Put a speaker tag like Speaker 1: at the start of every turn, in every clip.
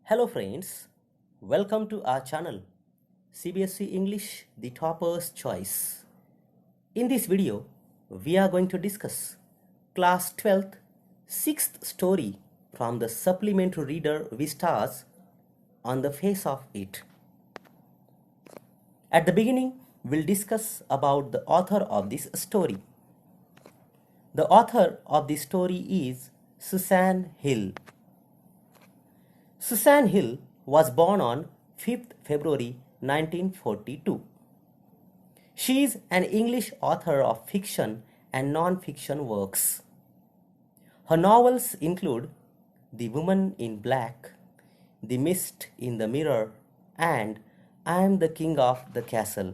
Speaker 1: Hello friends, welcome to our channel CBSE English The Topper's Choice. In this video, we are going to discuss class 12th 6th story from the supplementary reader Vistas on the face of it. At the beginning, we'll discuss about the author of this story. The author of this story is Susan Hill. Susan Hill was born on 5th February 1942. She is an English author of fiction and non-fiction works. Her novels include The Woman in Black, The Mist in the Mirror, and I Am the King of the Castle.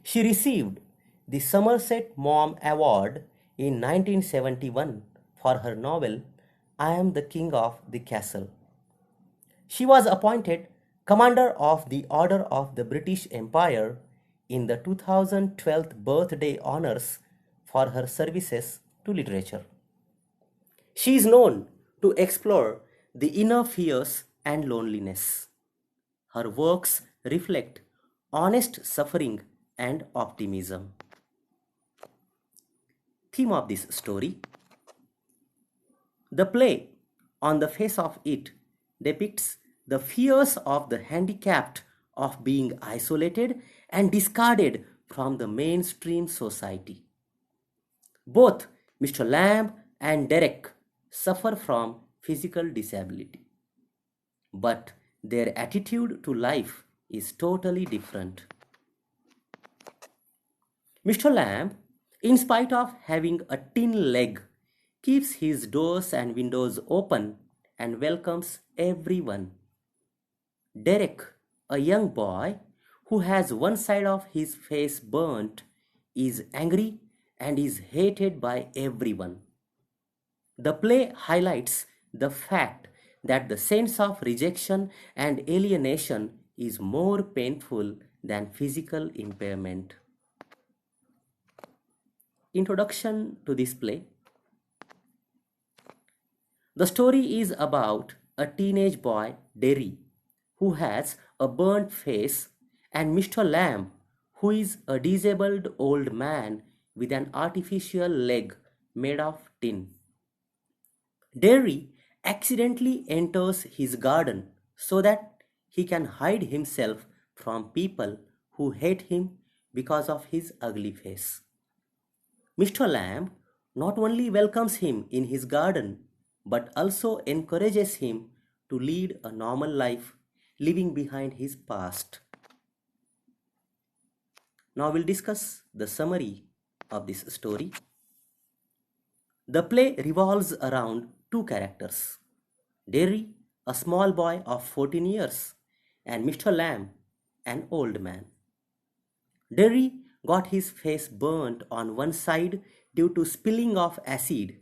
Speaker 1: She received the Somerset Maugham Award in 1971 for her novel I Am the King of the Castle. She was appointed Commander of the Order of the British Empire in the 2012 birthday honors for her services to literature. She is known to explore the inner fears and loneliness. Her works reflect honest suffering and optimism. Theme of this story: the play, on the face of it, depicts the fears of the handicapped of being isolated and discarded from the mainstream society. Both Mr. Lamb and Derek suffer from physical disability, but their attitude to life is totally different. Mr. Lamb, in spite of having a tin leg, keeps his doors and windows open and welcomes everyone. Derek, a young boy who has one side of his face burnt, is angry and is hated by everyone. The play highlights the fact that the sense of rejection and alienation is more painful than physical impairment. Introduction to this play. The story is about a teenage boy, Derry, who has a burnt face, and Mr. Lamb, who is a disabled old man with an artificial leg made of tin. Derry accidentally enters his garden so that he can hide himself from people who hate him because of his ugly face. Mr. Lamb not only welcomes him in his garden but also encourages him to lead a normal life, leaving behind his past. Now we'll discuss the summary of this story. The play revolves around two characters: Derry, a small boy of 14 years, and Mr. Lamb, an old man. Derry got his face burnt on one side due to spilling of acid,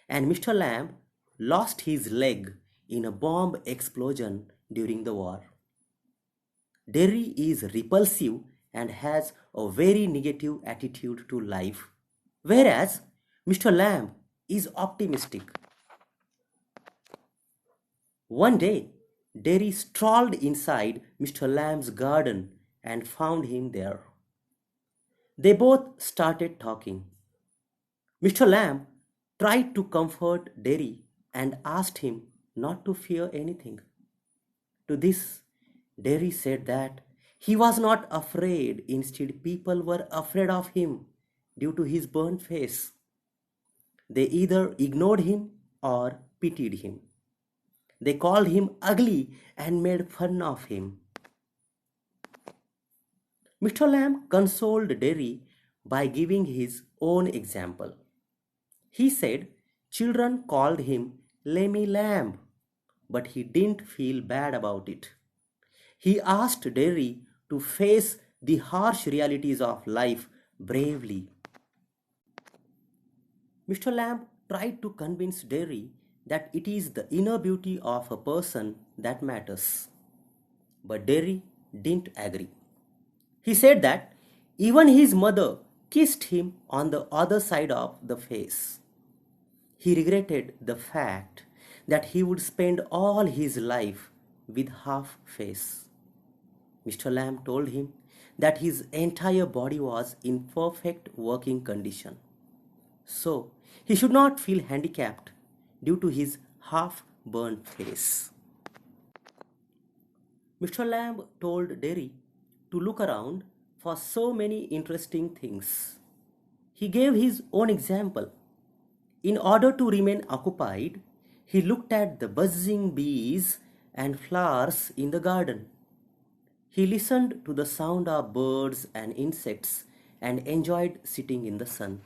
Speaker 1: and Mr. Lamb lost his leg in a bomb explosion during the war. Derry is repulsive and has a very negative attitude to life, whereas Mr. Lamb is optimistic. One day, Derry strolled inside Mr. Lamb's garden and found him there. They both started talking. Mr. Lamb tried to comfort Derry and asked him not to fear anything. To this, Derry said that he was not afraid, instead, people were afraid of him due to his burnt face. They either ignored him or pitied him. They called him ugly and made fun of him. Mr. Lamb consoled Derry by giving his own example. He said children called him Lemmy Lamb, but he didn't feel bad about it. He asked Derry to face the harsh realities of life bravely. Mr. Lamb tried to convince Derry that it is the inner beauty of a person that matters. But Derry didn't agree. He said that even his mother kissed him on the other side of the face. He regretted the fact that he would spend all his life with half face. Mr. Lamb told him that his entire body was in perfect working condition, so he should not feel handicapped due to his half burnt face. Mr. Lamb told Derry to look around for so many interesting things. He gave his own example. In order to remain occupied, he looked at the buzzing bees and flowers in the garden. He listened to the sound of birds and insects and enjoyed sitting in the sun.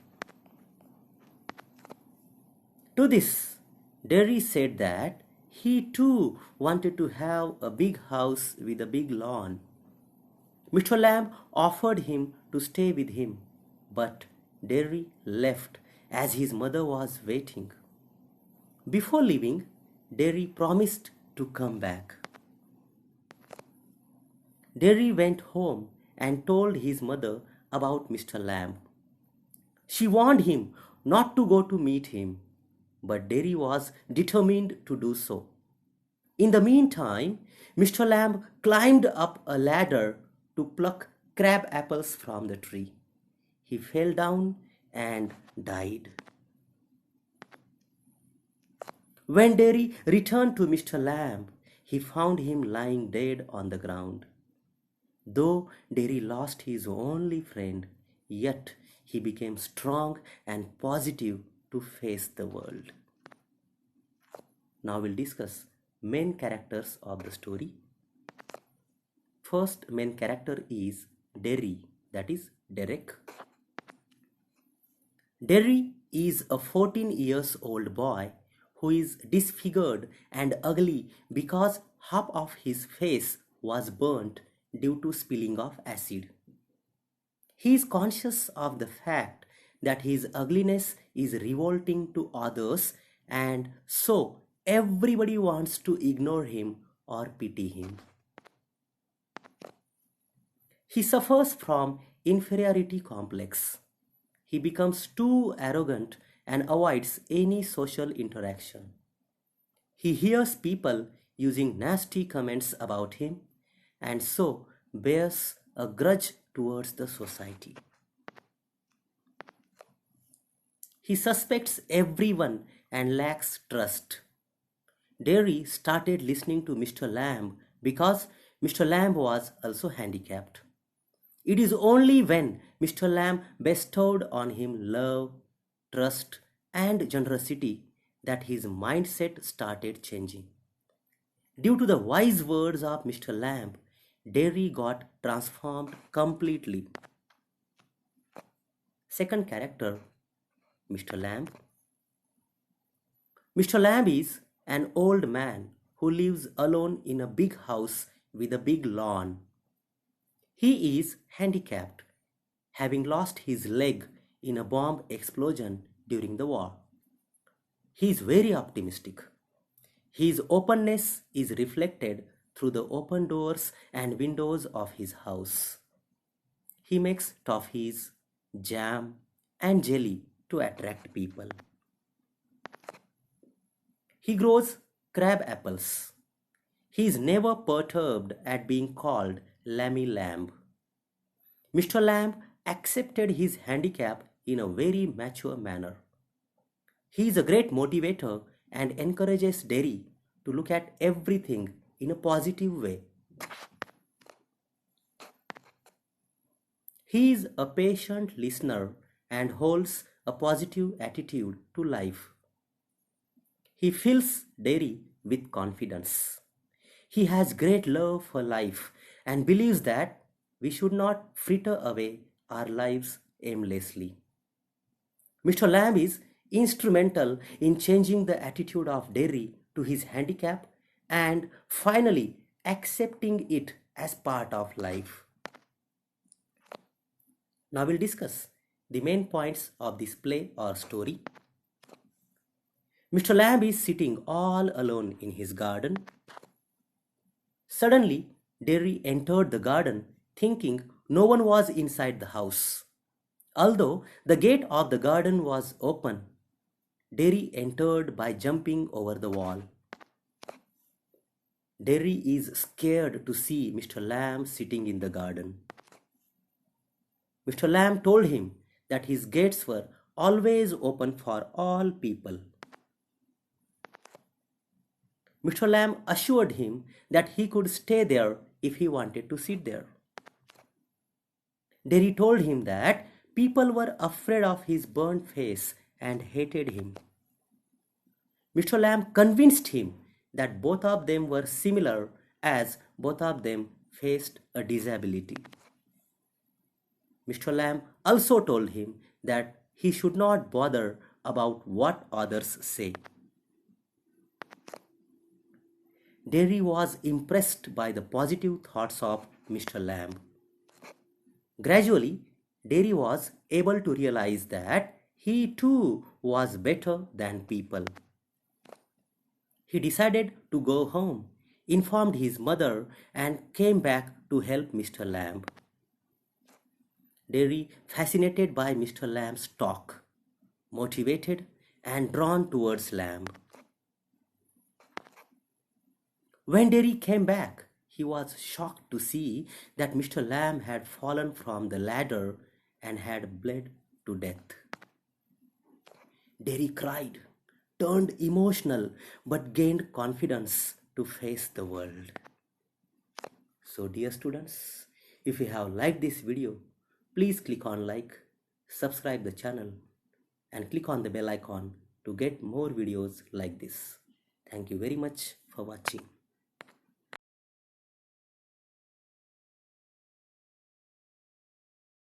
Speaker 1: To this, Derry said that he too wanted to have a big house with a big lawn. Mr. Lamb offered him to stay with him, but Derry left as his mother was waiting. Before leaving, Derry promised to come back. Derry went home and told his mother about Mr. Lamb. She warned him not to go to meet him, but Derry was determined to do so. In the meantime, Mr. Lamb climbed up a ladder to pluck crab apples from the tree. He fell down and died. When Derry returned to Mr. Lamb, he found him lying dead on the ground. Though Derry lost his only friend, yet he became strong and positive to face the world. Now we'll discuss main characters of the story. First main character is Derry, that is Derek. Derry is a 14 years old boy who is disfigured and ugly because half of his face was burnt due to spilling of acid. He is conscious of the fact that his ugliness is revolting to others, and so everybody wants to ignore him or pity him. He suffers from inferiority complex. He becomes too arrogant and avoids any social interaction. He hears people using nasty comments about him and so bears a grudge towards the society. He suspects everyone and lacks trust. Derry started listening to Mr. Lamb because Mr. Lamb was also handicapped. It is only when Mr. Lamb bestowed on him love, trust, and generosity that his mindset started changing. Due to the wise words of Mr. Lamb, Derry got transformed completely. Second character, Mr. Lamb. Mr. Lamb is an old man who lives alone in a big house with a big lawn. He is handicapped, having lost his leg in a bomb explosion during the war. He is very optimistic. His openness is reflected through the open doors and windows of his house. He makes toffees, jam, and jelly to attract people. He grows crab apples. He is never perturbed at being called Lammy Lamb. Mr. Lamb accepted his handicap in a very mature manner. He is a great motivator and encourages Derry to look at everything in a positive way. He is a patient listener and holds a positive attitude to life. He fills Derry with confidence. He has great love for life and believes that we should not fritter away our lives aimlessly. Mr. Lamb is instrumental in changing the attitude of Derry to his handicap and finally accepting it as part of life. Now we'll discuss the main points of this play or story. Mr. Lamb is sitting all alone in his garden. Suddenly, Derry entered the garden thinking no one was inside the house. Although the gate of the garden was open, Derry entered by jumping over the wall. Derry is scared to see Mr. Lamb sitting in the garden. Mr. Lamb told him that his gates were always open for all people. Mr. Lamb assured him that he could stay there if he wanted to sit there. Derry told him that people were afraid of his burnt face and hated him. Mr. Lamb convinced him that both of them were similar as both of them faced a disability. Mr. Lamb also told him that he should not bother about what others say. Derry was impressed by the positive thoughts of Mr. Lamb. Gradually, Derry was able to realize that he too was better than people. He decided to go home, informed his mother, and came back to help Mr. Lamb. Derry, fascinated by Mr. Lamb's talk, motivated and drawn towards Lamb. When Derry came back, he was shocked to see that Mr. Lamb had fallen from the ladder and had bled to death. Derry cried, turned emotional, but gained confidence to face the world. So dear students, if you have liked this video, please click on like, subscribe the channel, and click on the bell icon to get more videos like this. Thank you very much for watching.